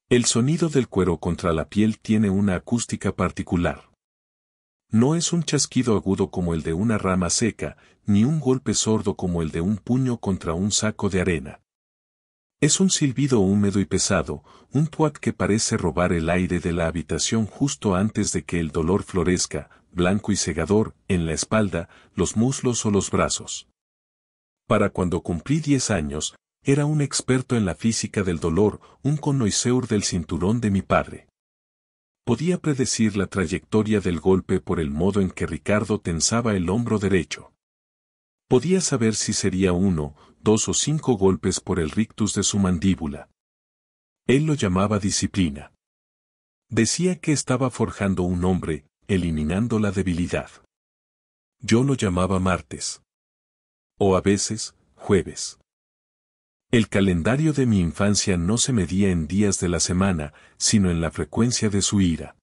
El sonido del cuero contra la piel tiene una acústica particular. No es un chasquido agudo como el de una rama seca, ni un golpe sordo como el de un puño contra un saco de arena. Es un silbido húmedo y pesado, un tuat que parece robar el aire de la habitación justo antes de que el dolor florezca, blanco y cegador, en la espalda, los muslos o los brazos. Para cuando cumplí 10 años, era un experto en la física del dolor, un connoisseur del cinturón de mi padre. Podía predecir la trayectoria del golpe por el modo en que Ricardo tensaba el hombro derecho. Podía saber si sería 1, 2 o 5 golpes por el rictus de su mandíbula. Él lo llamaba disciplina. Decía que estaba forjando un hombre, eliminando la debilidad. Yo lo llamaba martes. O a veces, jueves. El calendario de mi infancia no se medía en días de la semana, sino en la frecuencia de su ira.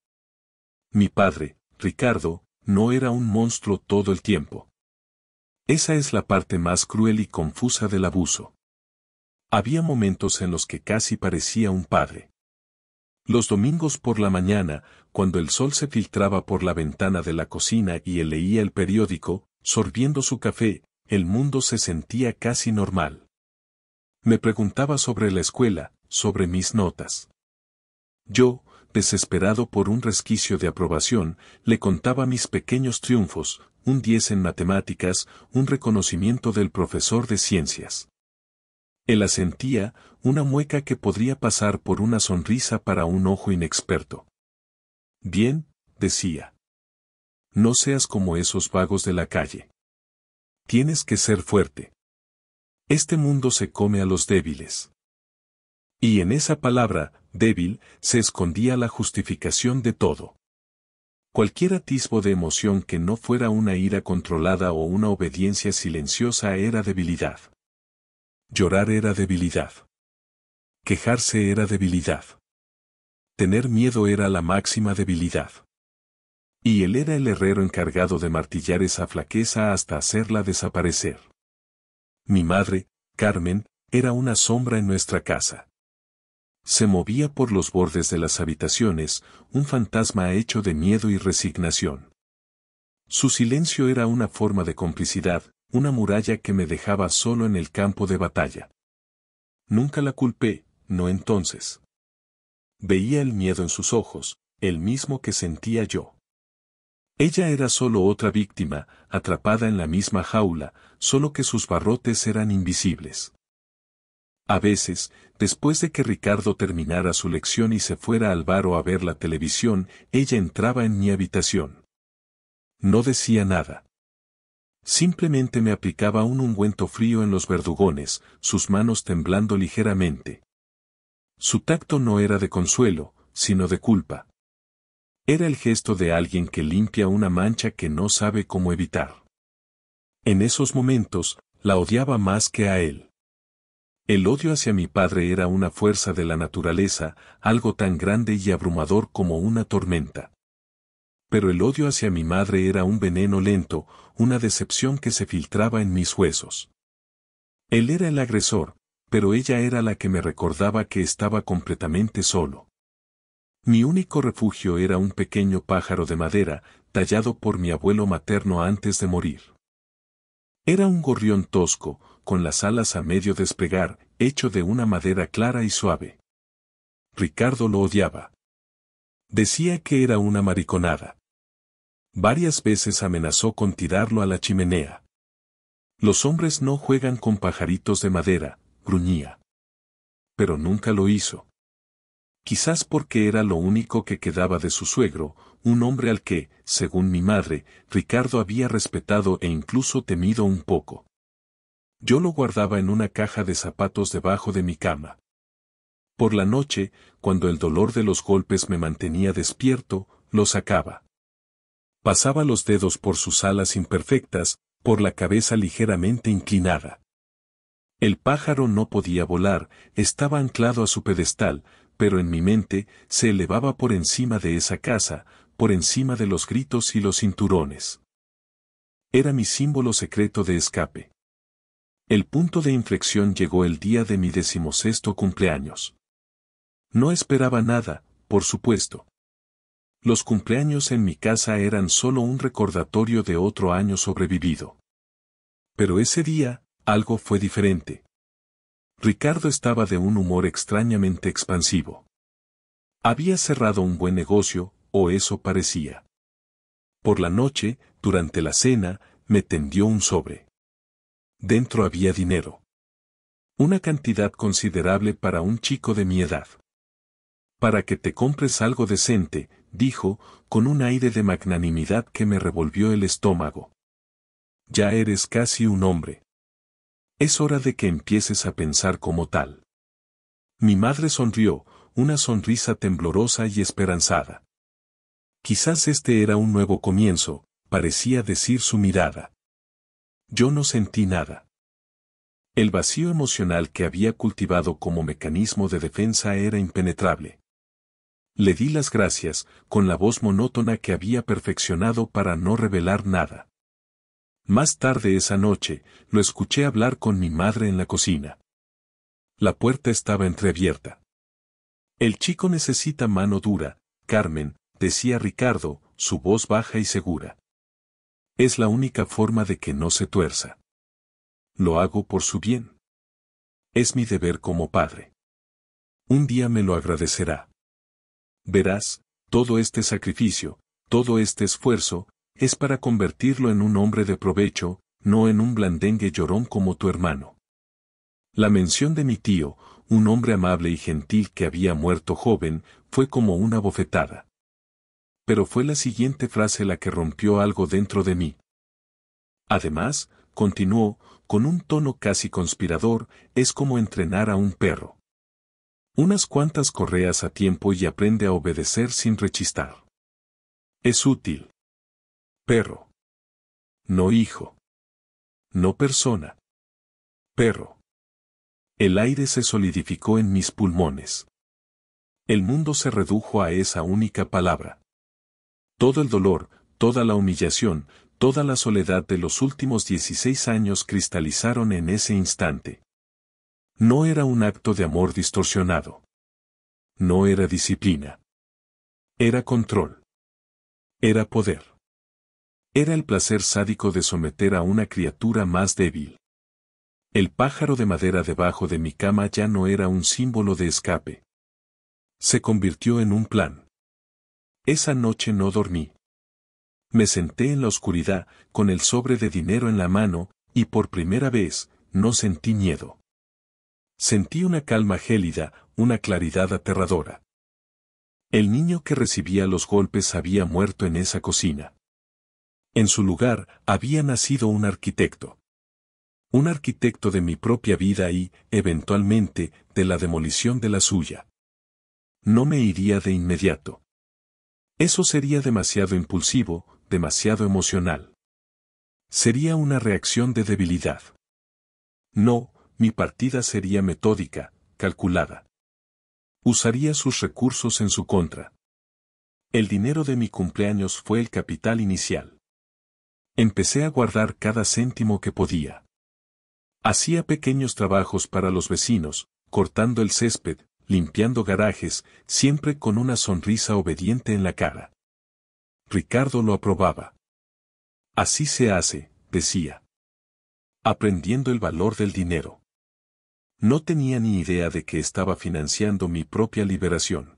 Mi padre, Ricardo, no era un monstruo todo el tiempo. Esa es la parte más cruel y confusa del abuso. Había momentos en los que casi parecía un padre. Los domingos por la mañana, cuando el sol se filtraba por la ventana de la cocina y él leía el periódico, sorbiendo su café, el mundo se sentía casi normal. Me preguntaba sobre la escuela, sobre mis notas. Yo, desesperado por un resquicio de aprobación, le contaba mis pequeños triunfos, un 10 en matemáticas, un reconocimiento del profesor de ciencias. Él asentía, una mueca que podría pasar por una sonrisa para un ojo inexperto. Bien, decía. No seas como esos vagos de la calle. Tienes que ser fuerte. Este mundo se come a los débiles. Y en esa palabra, débil, se escondía la justificación de todo. Cualquier atisbo de emoción que no fuera una ira controlada o una obediencia silenciosa era debilidad. Llorar era debilidad. Quejarse era debilidad. Tener miedo era la máxima debilidad. Y él era el herrero encargado de martillar esa flaqueza hasta hacerla desaparecer. Mi madre, Carmen, era una sombra en nuestra casa. Se movía por los bordes de las habitaciones, un fantasma hecho de miedo y resignación. Su silencio era una forma de complicidad, una muralla que me dejaba solo en el campo de batalla. Nunca la culpé, no entonces. Veía el miedo en sus ojos, el mismo que sentía yo. Ella era solo otra víctima, atrapada en la misma jaula, solo que sus barrotes eran invisibles. A veces, después de que Ricardo terminara su lección y se fuera al bar o a ver la televisión, ella entraba en mi habitación. No decía nada. Simplemente me aplicaba un ungüento frío en los verdugones, sus manos temblando ligeramente. Su tacto no era de consuelo, sino de culpa. Era el gesto de alguien que limpia una mancha que no sabe cómo evitar. En esos momentos, la odiaba más que a él. El odio hacia mi padre era una fuerza de la naturaleza, algo tan grande y abrumador como una tormenta. Pero el odio hacia mi madre era un veneno lento, una decepción que se filtraba en mis huesos. Él era el agresor, pero ella era la que me recordaba que estaba completamente solo. Mi único refugio era un pequeño pájaro de madera, tallado por mi abuelo materno antes de morir. Era un gorrión tosco, con las alas a medio desplegar, hecho de una madera clara y suave. Ricardo lo odiaba. Decía que era una mariconada. Varias veces amenazó con tirarlo a la chimenea. Los hombres no juegan con pajaritos de madera, gruñía. Pero nunca lo hizo. Quizás porque era lo único que quedaba de su suegro, un hombre al que, según mi madre, Ricardo había respetado e incluso temido un poco. Yo lo guardaba en una caja de zapatos debajo de mi cama. Por la noche, cuando el dolor de los golpes me mantenía despierto, lo sacaba. Pasaba los dedos por sus alas imperfectas, por la cabeza ligeramente inclinada. El pájaro no podía volar, estaba anclado a su pedestal, pero en mi mente se elevaba por encima de esa casa, por encima de los gritos y los cinturones. Era mi símbolo secreto de escape. El punto de inflexión llegó el día de mi 16º cumpleaños. No esperaba nada, por supuesto. Los cumpleaños en mi casa eran solo un recordatorio de otro año sobrevivido. Pero ese día, algo fue diferente. Ricardo estaba de un humor extrañamente expansivo. Había cerrado un buen negocio, o eso parecía. Por la noche, durante la cena, me tendió un sobre. Dentro había dinero. Una cantidad considerable para un chico de mi edad. Para que te compres algo decente, dijo, con un aire de magnanimidad que me revolvió el estómago. Ya eres casi un hombre. Es hora de que empieces a pensar como tal. Mi madre sonrió, una sonrisa temblorosa y esperanzada. Quizás este era un nuevo comienzo, parecía decir su mirada. Yo no sentí nada. El vacío emocional que había cultivado como mecanismo de defensa era impenetrable. Le di las gracias, con la voz monótona que había perfeccionado para no revelar nada. Más tarde esa noche, lo escuché hablar con mi madre en la cocina. La puerta estaba entreabierta. El chico necesita mano dura, Carmen, decía Ricardo, su voz baja y segura. Es la única forma de que no se tuerza. Lo hago por su bien. Es mi deber como padre. Un día me lo agradecerá. Verás, todo este sacrificio, todo este esfuerzo, es para convertirlo en un hombre de provecho, no en un blandengue llorón como tu hermano. La mención de mi tío, un hombre amable y gentil que había muerto joven, fue como una bofetada. Pero fue la siguiente frase la que rompió algo dentro de mí. Además, continuó, con un tono casi conspirador, es como entrenar a un perro. Unas cuantas correas a tiempo y aprende a obedecer sin rechistar. Es útil. Perro. No hijo. No persona. Perro. El aire se solidificó en mis pulmones. El mundo se redujo a esa única palabra. Todo el dolor, toda la humillación, toda la soledad de los últimos 16 años cristalizaron en ese instante. No era un acto de amor distorsionado. No era disciplina. Era control. Era poder. Era el placer sádico de someter a una criatura más débil. El pájaro de madera debajo de mi cama ya no era un símbolo de escape. Se convirtió en un plan. Esa noche no dormí. Me senté en la oscuridad, con el sobre de dinero en la mano, y por primera vez, no sentí miedo. Sentí una calma gélida, una claridad aterradora. El niño que recibía los golpes había muerto en esa cocina. En su lugar, había nacido un arquitecto. Un arquitecto de mi propia vida y, eventualmente, de la demolición de la suya. No me iría de inmediato. Eso sería demasiado impulsivo, demasiado emocional. Sería una reacción de debilidad. No, mi partida sería metódica, calculada. Usaría sus recursos en su contra. El dinero de mi cumpleaños fue el capital inicial. Empecé a guardar cada céntimo que podía. Hacía pequeños trabajos para los vecinos, cortando el césped, limpiando garajes, siempre con una sonrisa obediente en la cara. Ricardo lo aprobaba. Así se hace, decía. Aprendiendo el valor del dinero. No tenía ni idea de que estaba financiando mi propia liberación.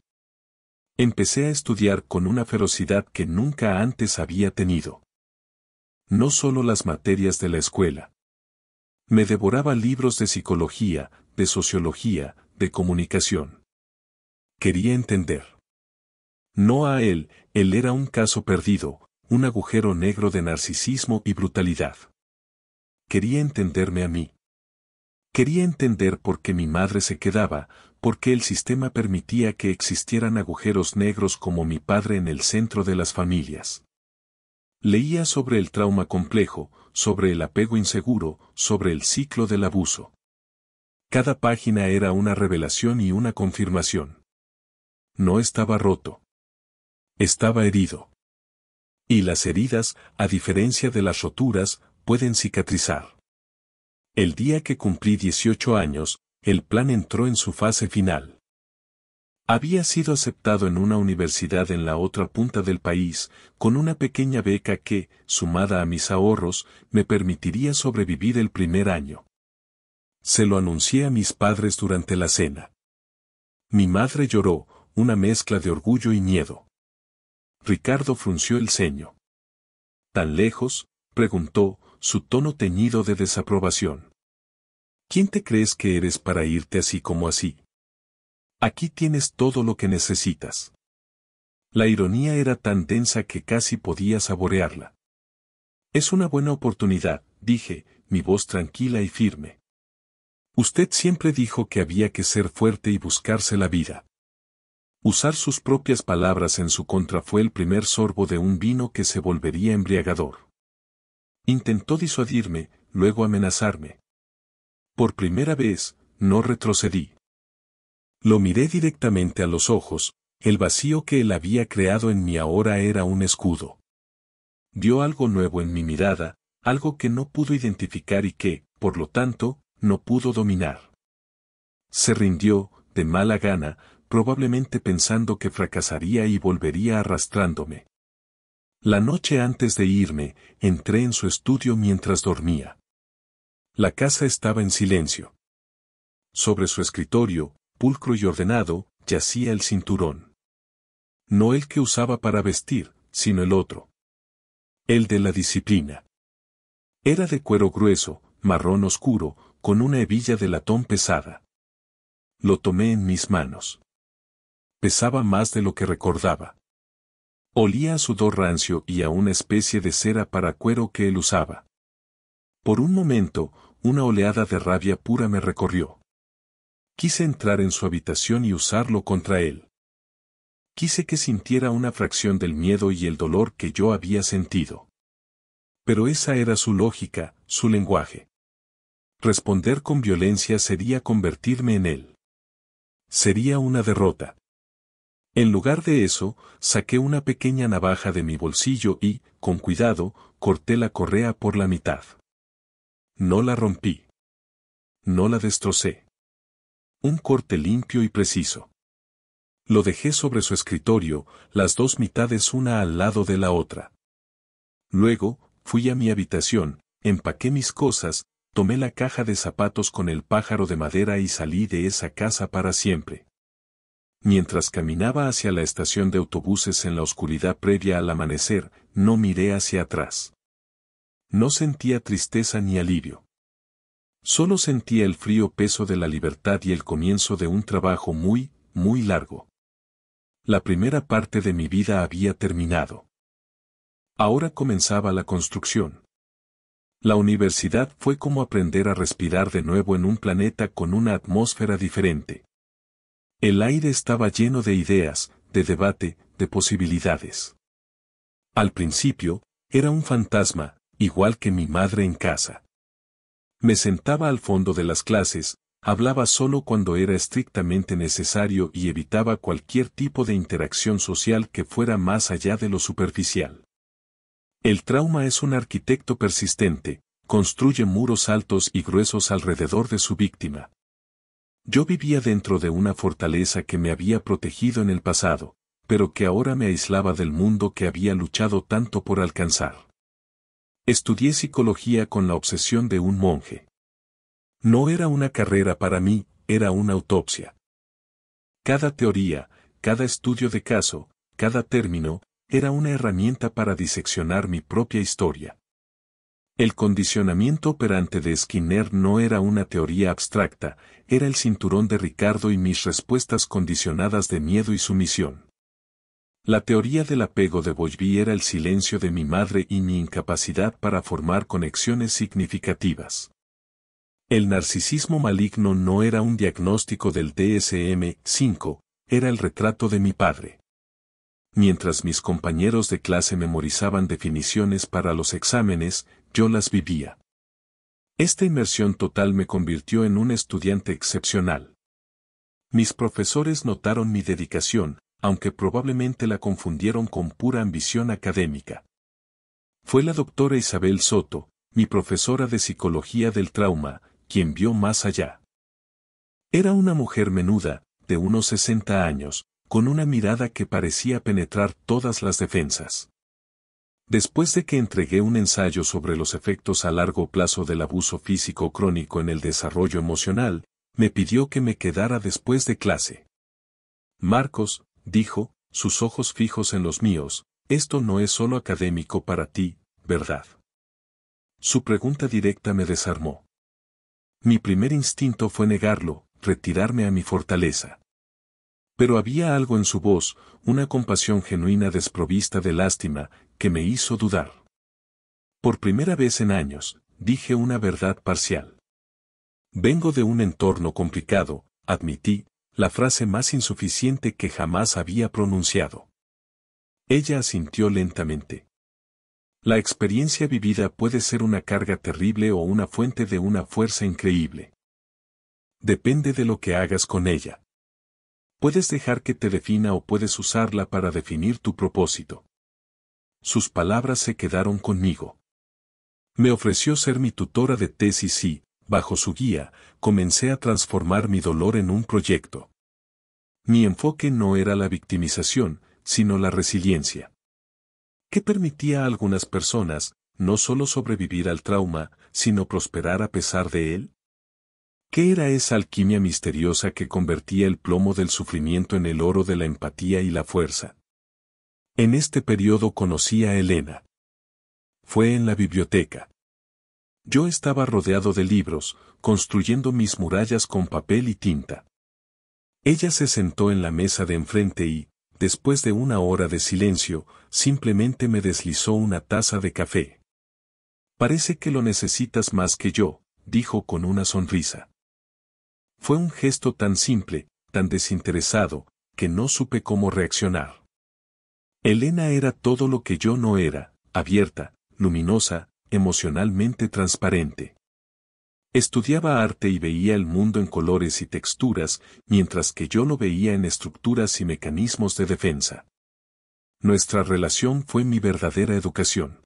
Empecé a estudiar con una ferocidad que nunca antes había tenido. No solo las materias de la escuela. Me devoraba libros de psicología, de sociología, de comunicación. Quería entender. No a él era un caso perdido, un agujero negro de narcisismo y brutalidad. Quería entenderme a mí. Quería entender por qué mi madre se quedaba, por qué el sistema permitía que existieran agujeros negros como mi padre en el centro de las familias. Leía sobre el trauma complejo, sobre el apego inseguro, sobre el ciclo del abuso. Cada página era una revelación y una confirmación. No estaba roto. Estaba herido. Y las heridas, a diferencia de las roturas, pueden cicatrizar. El día que cumplí 18 años, el plan entró en su fase final. Había sido aceptado en una universidad en la otra punta del país, con una pequeña beca que, sumada a mis ahorros, me permitiría sobrevivir el primer año. Se lo anuncié a mis padres durante la cena. Mi madre lloró, una mezcla de orgullo y miedo. Ricardo frunció el ceño. ¿Tan lejos?, preguntó, su tono teñido de desaprobación. ¿Quién te crees que eres para irte así como así? Aquí tienes todo lo que necesitas. La ironía era tan densa que casi podía saborearla. Es una buena oportunidad, dije, mi voz tranquila y firme. Usted siempre dijo que había que ser fuerte y buscarse la vida. Usar sus propias palabras en su contra fue el primer sorbo de un vino que se volvería embriagador. Intentó disuadirme, luego amenazarme. Por primera vez, no retrocedí. Lo miré directamente a los ojos, el vacío que él había creado en mí ahora era un escudo. Dio algo nuevo en mi mirada, algo que no pudo identificar y que, por lo tanto, no pudo dominar. Se rindió, de mala gana, probablemente pensando que fracasaría y volvería arrastrándome. La noche antes de irme, entré en su estudio mientras dormía. La casa estaba en silencio. Sobre su escritorio, pulcro y ordenado, yacía el cinturón. No el que usaba para vestir, sino el otro. El de la disciplina. Era de cuero grueso, marrón oscuro, con una hebilla de latón pesada. Lo tomé en mis manos. Pesaba más de lo que recordaba. Olía a sudor rancio y a una especie de cera para cuero que él usaba. Por un momento, una oleada de rabia pura me recorrió. Quise entrar en su habitación y usarlo contra él. Quise que sintiera una fracción del miedo y el dolor que yo había sentido. Pero esa era su lógica, su lenguaje. Responder con violencia sería convertirme en él. Sería una derrota. En lugar de eso, saqué una pequeña navaja de mi bolsillo y, con cuidado, corté la correa por la mitad. No la rompí. No la destrocé. Un corte limpio y preciso. Lo dejé sobre su escritorio, las dos mitades una al lado de la otra. Luego, fui a mi habitación, empaqué mis cosas, tomé la caja de zapatos con el pájaro de madera y salí de esa casa para siempre. Mientras caminaba hacia la estación de autobuses en la oscuridad previa al amanecer, no miré hacia atrás. No sentía tristeza ni alivio. Solo sentía el frío peso de la libertad y el comienzo de un trabajo muy, muy largo. La primera parte de mi vida había terminado. Ahora comenzaba la construcción. La universidad fue como aprender a respirar de nuevo en un planeta con una atmósfera diferente. El aire estaba lleno de ideas, de debate, de posibilidades. Al principio, era un fantasma, igual que mi madre en casa. Me sentaba al fondo de las clases, hablaba solo cuando era estrictamente necesario y evitaba cualquier tipo de interacción social que fuera más allá de lo superficial. El trauma es un arquitecto persistente, construye muros altos y gruesos alrededor de su víctima. Yo vivía dentro de una fortaleza que me había protegido en el pasado, pero que ahora me aislaba del mundo que había luchado tanto por alcanzar. Estudié psicología con la obsesión de un monje. No era una carrera para mí, era una autopsia. Cada teoría, cada estudio de caso, cada término, era una herramienta para diseccionar mi propia historia. El condicionamiento operante de Skinner no era una teoría abstracta, era el cinturón de Ricardo y mis respuestas condicionadas de miedo y sumisión. La teoría del apego de Bowlby era el silencio de mi madre y mi incapacidad para formar conexiones significativas. El narcisismo maligno no era un diagnóstico del DSM-5, era el retrato de mi padre. Mientras mis compañeros de clase memorizaban definiciones para los exámenes, yo las vivía. Esta inmersión total me convirtió en un estudiante excepcional. Mis profesores notaron mi dedicación, aunque probablemente la confundieron con pura ambición académica. Fue la doctora Isabel Soto, mi profesora de psicología del trauma, quien vio más allá. Era una mujer menuda, de unos 60 años, con una mirada que parecía penetrar todas las defensas. Después de que entregué un ensayo sobre los efectos a largo plazo del abuso físico crónico en el desarrollo emocional, me pidió que me quedara después de clase. Marcos, dijo, sus ojos fijos en los míos, esto no es solo académico para ti, ¿verdad? Su pregunta directa me desarmó. Mi primer instinto fue negarlo, retirarme a mi fortaleza. Pero había algo en su voz, una compasión genuina desprovista de lástima, que me hizo dudar. Por primera vez en años, dije una verdad parcial. Vengo de un entorno complicado, admití, la frase más insuficiente que jamás había pronunciado. Ella asintió lentamente. La experiencia vivida puede ser una carga terrible o una fuente de una fuerza increíble. Depende de lo que hagas con ella. Puedes dejar que te defina o puedes usarla para definir tu propósito. Sus palabras se quedaron conmigo. Me ofreció ser mi tutora de tesis y, bajo su guía, comencé a transformar mi dolor en un proyecto. Mi enfoque no era la victimización, sino la resiliencia. ¿Qué permitía a algunas personas, no solo sobrevivir al trauma, sino prosperar a pesar de él? ¿Qué era esa alquimia misteriosa que convertía el plomo del sufrimiento en el oro de la empatía y la fuerza? En este periodo conocí a Elena. Fue en la biblioteca. Yo estaba rodeado de libros, construyendo mis murallas con papel y tinta. Ella se sentó en la mesa de enfrente y, después de una hora de silencio, simplemente me deslizó una taza de café. Parece que lo necesitas más que yo, dijo con una sonrisa. Fue un gesto tan simple, tan desinteresado, que no supe cómo reaccionar. Elena era todo lo que yo no era, abierta, luminosa, emocionalmente transparente. Estudiaba arte y veía el mundo en colores y texturas, mientras que yo lo veía en estructuras y mecanismos de defensa. Nuestra relación fue mi verdadera educación.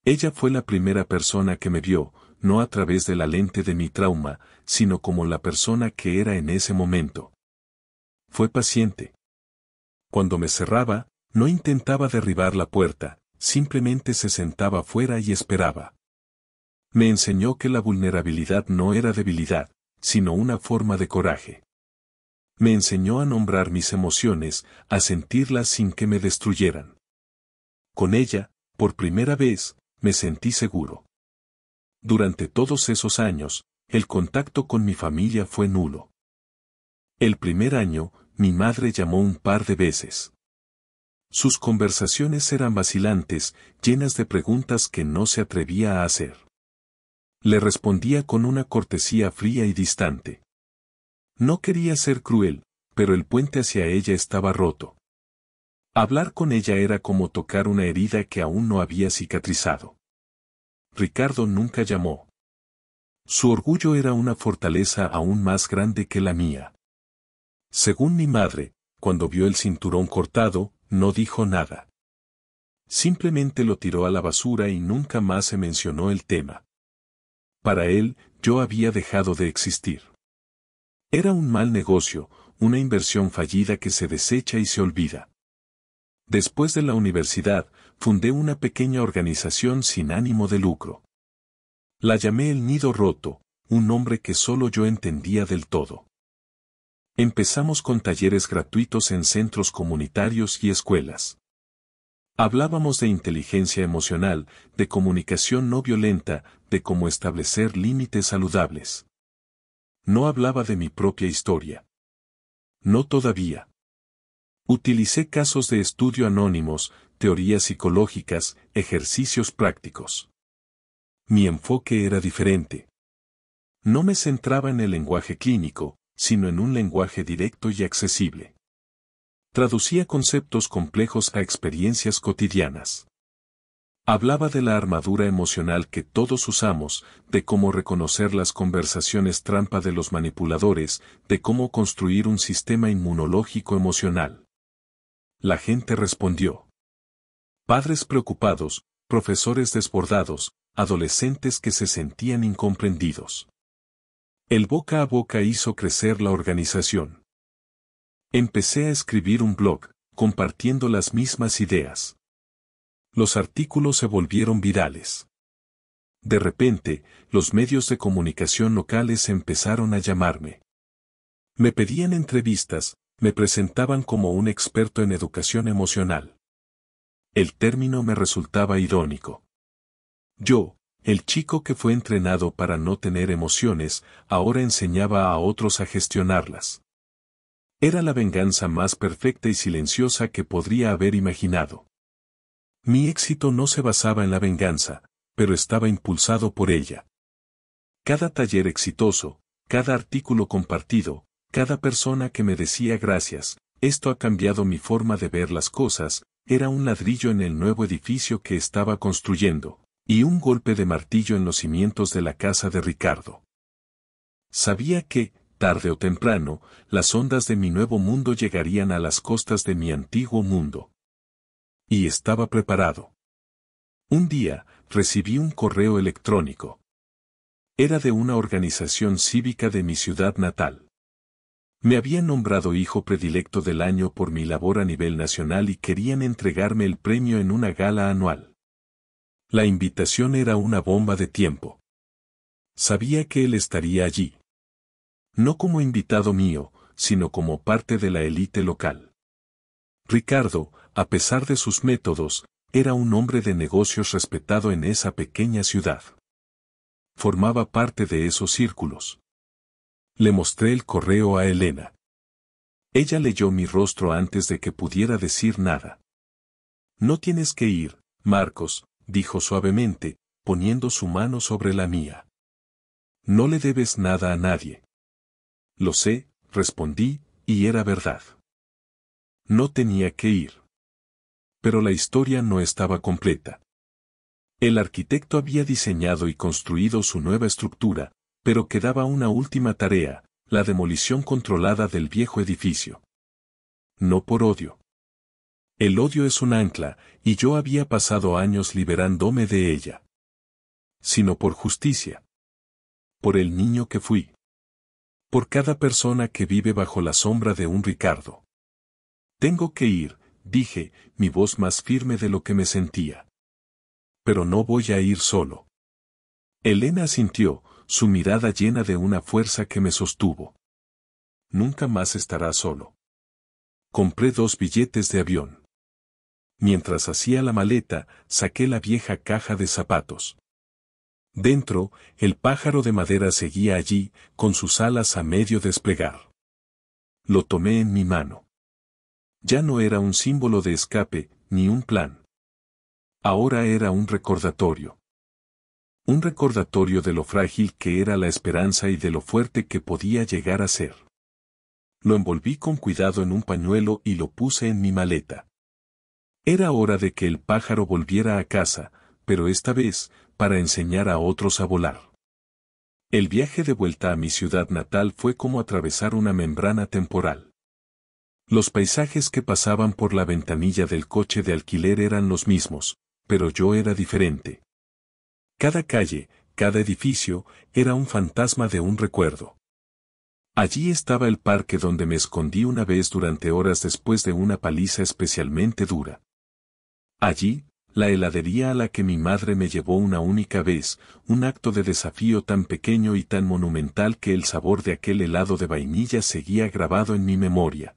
Ella fue la primera persona que me vio, no a través de la lente de mi trauma, sino como la persona que era en ese momento. Fue paciente. Cuando me cerraba, no intentaba derribar la puerta, simplemente se sentaba fuera y esperaba. Me enseñó que la vulnerabilidad no era debilidad, sino una forma de coraje. Me enseñó a nombrar mis emociones, a sentirlas sin que me destruyeran. Con ella, por primera vez, me sentí seguro. Durante todos esos años, el contacto con mi familia fue nulo. El primer año, mi madre llamó un par de veces. Sus conversaciones eran vacilantes, llenas de preguntas que no se atrevía a hacer. Le respondía con una cortesía fría y distante. No quería ser cruel, pero el puente hacia ella estaba roto. Hablar con ella era como tocar una herida que aún no había cicatrizado. Ricardo nunca llamó. Su orgullo era una fortaleza aún más grande que la mía. Según mi madre, cuando vio el cinturón cortado, no dijo nada. Simplemente lo tiró a la basura y nunca más se mencionó el tema. Para él, yo había dejado de existir. Era un mal negocio, una inversión fallida que se desecha y se olvida. Después de la universidad, fundé una pequeña organización sin ánimo de lucro. La llamé El Nido Roto, un nombre que solo yo entendía del todo. Empezamos con talleres gratuitos en centros comunitarios y escuelas. Hablábamos de inteligencia emocional, de comunicación no violenta, de cómo establecer límites saludables. No hablaba de mi propia historia. No todavía. Utilicé casos de estudio anónimos, teorías psicológicas, ejercicios prácticos. Mi enfoque era diferente. No me centraba en el lenguaje clínico, sino en un lenguaje directo y accesible. Traducía conceptos complejos a experiencias cotidianas. Hablaba de la armadura emocional que todos usamos, de cómo reconocer las conversaciones trampa de los manipuladores, de cómo construir un sistema inmunológico emocional. La gente respondió. Padres preocupados, profesores desbordados, adolescentes que se sentían incomprendidos. El boca a boca hizo crecer la organización. Empecé a escribir un blog, compartiendo las mismas ideas. Los artículos se volvieron virales. De repente, los medios de comunicación locales empezaron a llamarme. Me pedían entrevistas, me presentaban como un experto en educación emocional. El término me resultaba irónico. Yo, el chico que fue entrenado para no tener emociones, ahora enseñaba a otros a gestionarlas. Era la venganza más perfecta y silenciosa que podría haber imaginado. Mi éxito no se basaba en la venganza, pero estaba impulsado por ella. Cada taller exitoso, cada artículo compartido, cada persona que me decía gracias, esto ha cambiado mi forma de ver las cosas, era un ladrillo en el nuevo edificio que estaba construyendo, y un golpe de martillo en los cimientos de la casa de Ricardo. Sabía que, tarde o temprano, las ondas de mi nuevo mundo llegarían a las costas de mi antiguo mundo. Y estaba preparado. Un día, recibí un correo electrónico. Era de una organización cívica de mi ciudad natal. Me habían nombrado hijo predilecto del año por mi labor a nivel nacional y querían entregarme el premio en una gala anual. La invitación era una bomba de tiempo. Sabía que él estaría allí. No como invitado mío, sino como parte de la élite local. Ricardo, a pesar de sus métodos, era un hombre de negocios respetado en esa pequeña ciudad. Formaba parte de esos círculos. Le mostré el correo a Elena. Ella leyó mi rostro antes de que pudiera decir nada. No tienes que ir, Marcos, dijo suavemente, poniendo su mano sobre la mía. No le debes nada a nadie. Lo sé, respondí, y era verdad. No tenía que ir. Pero la historia no estaba completa. El arquitecto había diseñado y construido su nueva estructura, pero quedaba una última tarea, la demolición controlada del viejo edificio. No por odio. El odio es un ancla, y yo había pasado años liberándome de ella. Sino por justicia. Por el niño que fui. Por cada persona que vive bajo la sombra de un Ricardo. Tengo que ir, dije, mi voz más firme de lo que me sentía. Pero no voy a ir solo. Elena asintió, su mirada llena de una fuerza que me sostuvo. Nunca más estará solo. Compré 2 billetes de avión. Mientras hacía la maleta, saqué la vieja caja de zapatos. Dentro, el pájaro de madera seguía allí, con sus alas a medio desplegar. Lo tomé en mi mano. Ya no era un símbolo de escape, ni un plan. Ahora era un recordatorio. Un recordatorio de lo frágil que era la esperanza y de lo fuerte que podía llegar a ser. Lo envolví con cuidado en un pañuelo y lo puse en mi maleta. Era hora de que el pájaro volviera a casa, pero esta vez, para enseñar a otros a volar. El viaje de vuelta a mi ciudad natal fue como atravesar una membrana temporal. Los paisajes que pasaban por la ventanilla del coche de alquiler eran los mismos, pero yo era diferente. Cada calle, cada edificio, era un fantasma de un recuerdo. Allí estaba el parque donde me escondí una vez durante horas después de una paliza especialmente dura. Allí, la heladería a la que mi madre me llevó una única vez, un acto de desafío tan pequeño y tan monumental que el sabor de aquel helado de vainilla seguía grabado en mi memoria.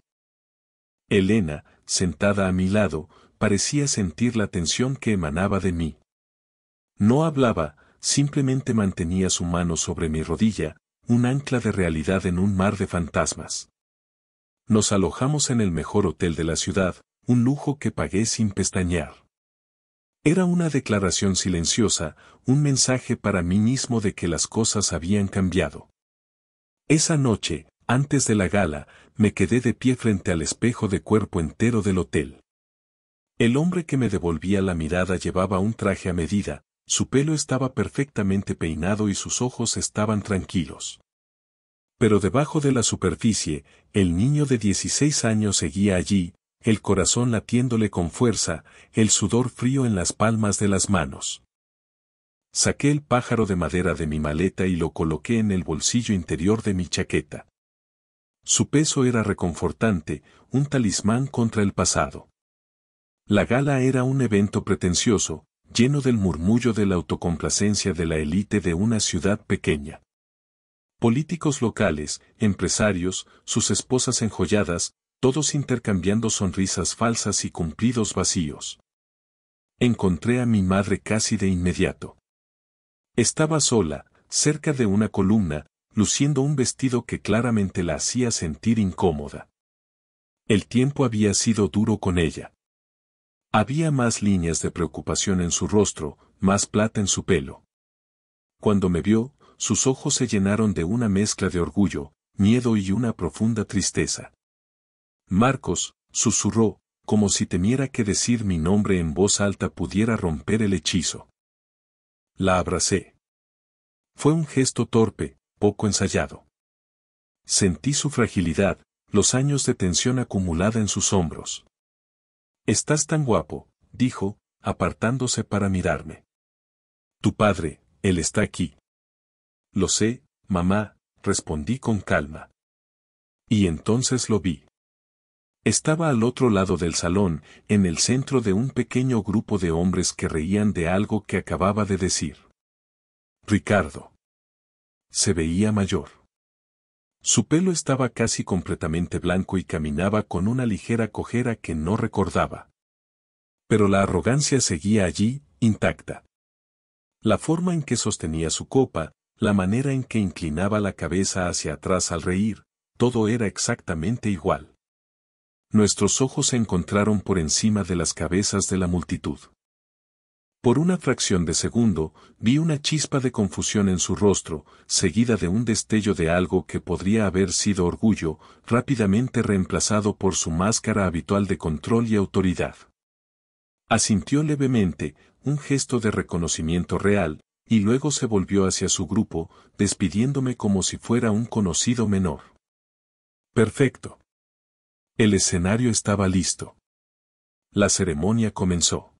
Elena, sentada a mi lado, parecía sentir la tensión que emanaba de mí. No hablaba, simplemente mantenía su mano sobre mi rodilla, un ancla de realidad en un mar de fantasmas. Nos alojamos en el mejor hotel de la ciudad, un lujo que pagué sin pestañear. Era una declaración silenciosa, un mensaje para mí mismo de que las cosas habían cambiado. Esa noche, antes de la gala, me quedé de pie frente al espejo de cuerpo entero del hotel. El hombre que me devolvía la mirada llevaba un traje a medida, su pelo estaba perfectamente peinado y sus ojos estaban tranquilos. Pero debajo de la superficie, el niño de 16 años seguía allí, el corazón latiéndole con fuerza, el sudor frío en las palmas de las manos. Saqué el pájaro de madera de mi maleta y lo coloqué en el bolsillo interior de mi chaqueta. Su peso era reconfortante, un talismán contra el pasado. La gala era un evento pretencioso, lleno del murmullo de la autocomplacencia de la élite de una ciudad pequeña. Políticos locales, empresarios, sus esposas enjolladas, todos intercambiando sonrisas falsas y cumplidos vacíos. Encontré a mi madre casi de inmediato. Estaba sola, cerca de una columna, luciendo un vestido que claramente la hacía sentir incómoda. El tiempo había sido duro con ella. Había más líneas de preocupación en su rostro, más plata en su pelo. Cuando me vio, sus ojos se llenaron de una mezcla de orgullo, miedo y una profunda tristeza. Marcos, susurró, como si temiera que decir mi nombre en voz alta pudiera romper el hechizo. La abracé. Fue un gesto torpe, poco ensayado. Sentí su fragilidad, los años de tensión acumulada en sus hombros. Estás tan guapo, dijo, apartándose para mirarme. Tu padre, él está aquí. Lo sé, mamá, respondí con calma. Y entonces lo vi. Estaba al otro lado del salón, en el centro de un pequeño grupo de hombres que reían de algo que acababa de decir. Ricardo. Se veía mayor. Su pelo estaba casi completamente blanco y caminaba con una ligera cojera que no recordaba. Pero la arrogancia seguía allí, intacta. La forma en que sostenía su copa, la manera en que inclinaba la cabeza hacia atrás al reír, todo era exactamente igual. Nuestros ojos se encontraron por encima de las cabezas de la multitud. Por una fracción de segundo, vi una chispa de confusión en su rostro, seguida de un destello de algo que podría haber sido orgullo, rápidamente reemplazado por su máscara habitual de control y autoridad. Asintió levemente, un gesto de reconocimiento real, y luego se volvió hacia su grupo, despidiéndome como si fuera un conocido menor. Perfecto. El escenario estaba listo. La ceremonia comenzó.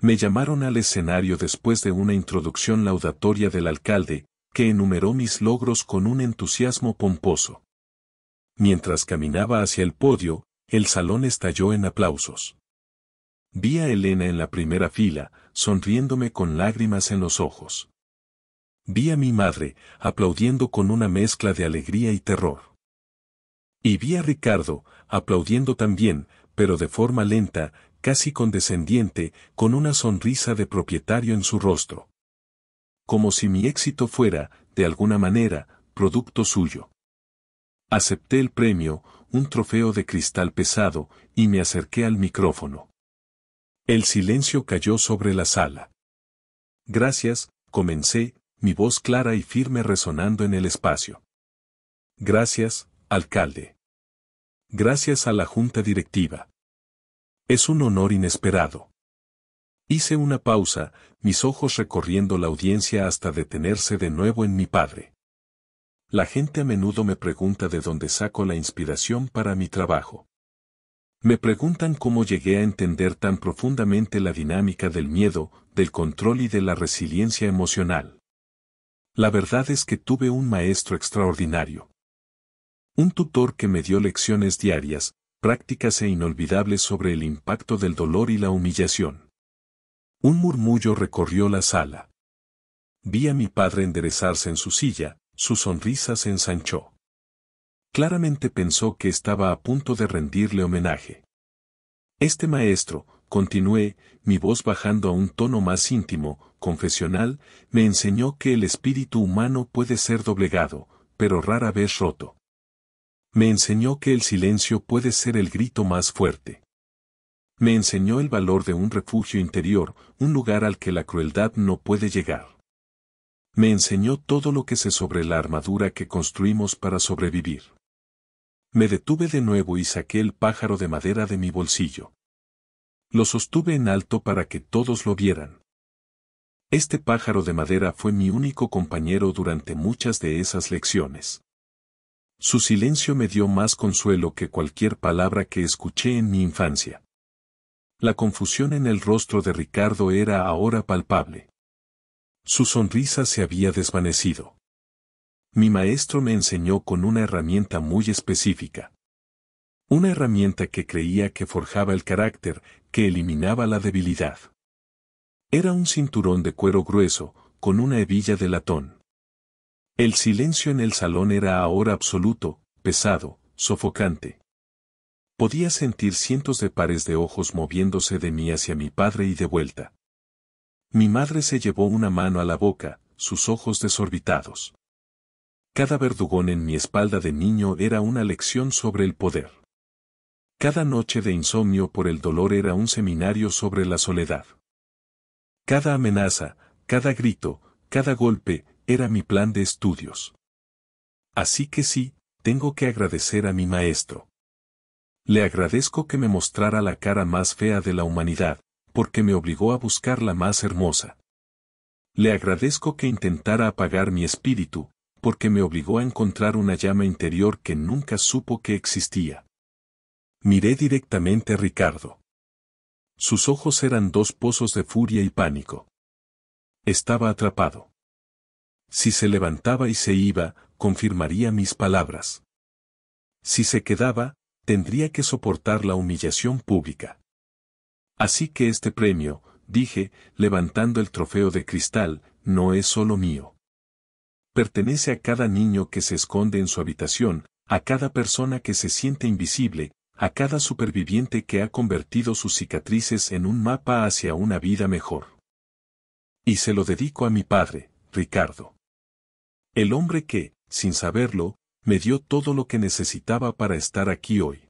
Me llamaron al escenario después de una introducción laudatoria del alcalde, que enumeró mis logros con un entusiasmo pomposo. Mientras caminaba hacia el podio, el salón estalló en aplausos. Vi a Elena en la primera fila, sonriéndome con lágrimas en los ojos. Vi a mi madre, aplaudiendo con una mezcla de alegría y terror. Y vi a Ricardo, aplaudiendo también, pero de forma lenta, casi condescendiente, con una sonrisa de propietario en su rostro. Como si mi éxito fuera, de alguna manera, producto suyo. Acepté el premio, un trofeo de cristal pesado, y me acerqué al micrófono. El silencio cayó sobre la sala. Gracias, comencé, mi voz clara y firme resonando en el espacio. Gracias, alcalde. Gracias a la junta directiva. Es un honor inesperado. Hice una pausa, mis ojos recorriendo la audiencia hasta detenerse de nuevo en mi padre. La gente a menudo me pregunta de dónde saco la inspiración para mi trabajo. Me preguntan cómo llegué a entender tan profundamente la dinámica del miedo, del control y de la resiliencia emocional. La verdad es que tuve un maestro extraordinario. Un tutor que me dio lecciones diarias, prácticas e inolvidables sobre el impacto del dolor y la humillación. Un murmullo recorrió la sala. Vi a mi padre enderezarse en su silla, su sonrisa se ensanchó. Claramente pensó que estaba a punto de rendirle homenaje. Este maestro, continué, mi voz bajando a un tono más íntimo, confesional, me enseñó que el espíritu humano puede ser doblegado, pero rara vez roto. Me enseñó que el silencio puede ser el grito más fuerte. Me enseñó el valor de un refugio interior, un lugar al que la crueldad no puede llegar. Me enseñó todo lo que sé sobre la armadura que construimos para sobrevivir. Me detuve de nuevo y saqué el pájaro de madera de mi bolsillo. Lo sostuve en alto para que todos lo vieran. Este pájaro de madera fue mi único compañero durante muchas de esas lecciones. Su silencio me dio más consuelo que cualquier palabra que escuché en mi infancia. La confusión en el rostro de Ricardo era ahora palpable. Su sonrisa se había desvanecido. Mi maestro me enseñó con una herramienta muy específica. Una herramienta que creía que forjaba el carácter, que eliminaba la debilidad. Era un cinturón de cuero grueso, con una hebilla de latón. El silencio en el salón era ahora absoluto, pesado, sofocante. Podía sentir cientos de pares de ojos moviéndose de mí hacia mi padre y de vuelta. Mi madre se llevó una mano a la boca, sus ojos desorbitados. Cada verdugón en mi espalda de niño era una lección sobre el poder. Cada noche de insomnio por el dolor era un seminario sobre la soledad. Cada amenaza, cada grito, cada golpe, era mi plan de estudios. Así que sí, tengo que agradecer a mi maestro. Le agradezco que me mostrara la cara más fea de la humanidad, porque me obligó a buscar la más hermosa. Le agradezco que intentara apagar mi espíritu, porque me obligó a encontrar una llama interior que nunca supo que existía. Miré directamente a Ricardo. Sus ojos eran dos pozos de furia y pánico. Estaba atrapado. Si se levantaba y se iba, confirmaría mis palabras. Si se quedaba, tendría que soportar la humillación pública. Así que este premio, dije, levantando el trofeo de cristal, no es solo mío. Pertenece a cada niño que se esconde en su habitación, a cada persona que se siente invisible, a cada superviviente que ha convertido sus cicatrices en un mapa hacia una vida mejor. Y se lo dedico a mi padre, Ricardo. El hombre que, sin saberlo, me dio todo lo que necesitaba para estar aquí hoy.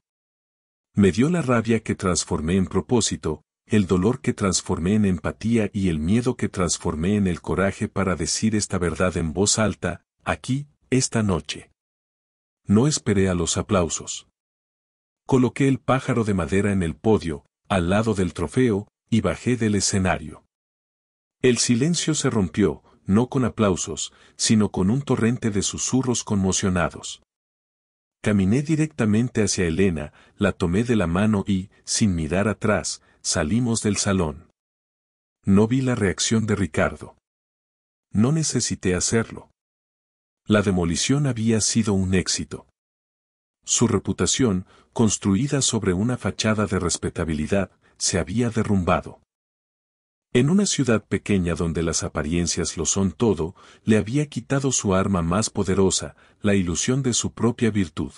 Me dio la rabia que transformé en propósito, el dolor que transformé en empatía y el miedo que transformé en el coraje para decir esta verdad en voz alta, aquí, esta noche. No esperé a los aplausos. Coloqué el pájaro de madera en el podio, al lado del trofeo, y bajé del escenario. El silencio se rompió, no con aplausos, sino con un torrente de susurros conmocionados. Caminé directamente hacia Elena, la tomé de la mano y, sin mirar atrás, salimos del salón. No vi la reacción de Ricardo. No necesité hacerlo. La demolición había sido un éxito. Su reputación, construida sobre una fachada de respetabilidad, se había derrumbado. En una ciudad pequeña donde las apariencias lo son todo, le había quitado su arma más poderosa, la ilusión de su propia virtud.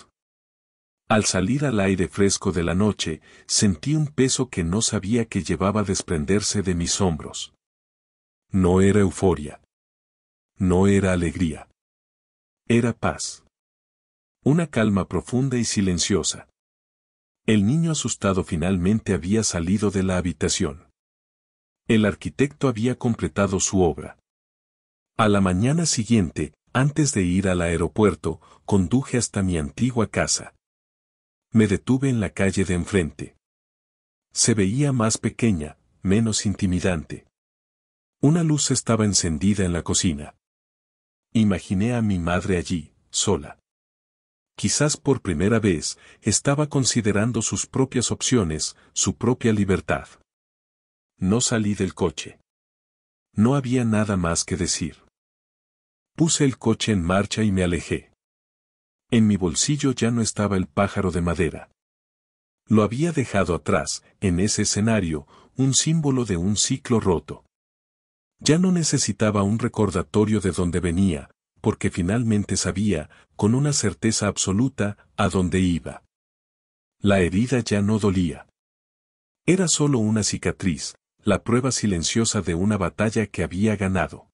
Al salir al aire fresco de la noche, sentí un peso que no sabía que llevaba a desprenderse de mis hombros. No era euforia. No era alegría. Era paz. Una calma profunda y silenciosa. El niño asustado finalmente había salido de la habitación. El arquitecto había completado su obra. A la mañana siguiente, antes de ir al aeropuerto, conduje hasta mi antigua casa. Me detuve en la calle de enfrente. Se veía más pequeña, menos intimidante. Una luz estaba encendida en la cocina. Imaginé a mi madre allí, sola. Quizás por primera vez, estaba considerando sus propias opciones, su propia libertad. No salí del coche. No había nada más que decir. Puse el coche en marcha y me alejé. En mi bolsillo ya no estaba el pájaro de madera. Lo había dejado atrás, en ese escenario, un símbolo de un ciclo roto. Ya no necesitaba un recordatorio de dónde venía, porque finalmente sabía, con una certeza absoluta, a dónde iba. La herida ya no dolía. Era solo una cicatriz, la prueba silenciosa de una batalla que había ganado.